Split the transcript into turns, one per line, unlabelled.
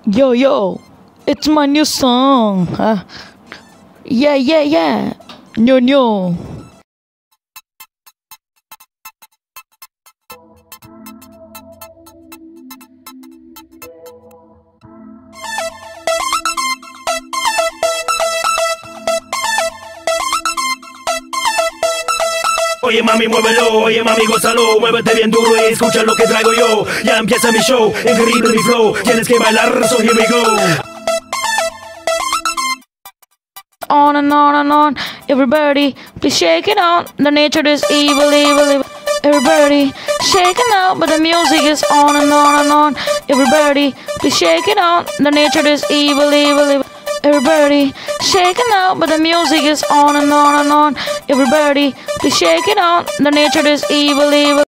Yo, yo, it's my new song. Huh? Yeah, yeah, yeah. No, no.
Oye mami, muévelo, oye mami, gózalo, muévete bien duro y escucha lo que traigo yo. Ya empieza mi show, increíble mi flow, tienes que bailar, so here we go.
On and on and on. Everybody, please shake it on. The nature is evil, evil, evil. Everybody, shaking out, but the music is on and on and on. Everybody, please shake it on. The nature is evil, evil, evil. Everybody, shaking out, but the music is on and on and on. Everybody, please shake it on. The nature is evil, evil.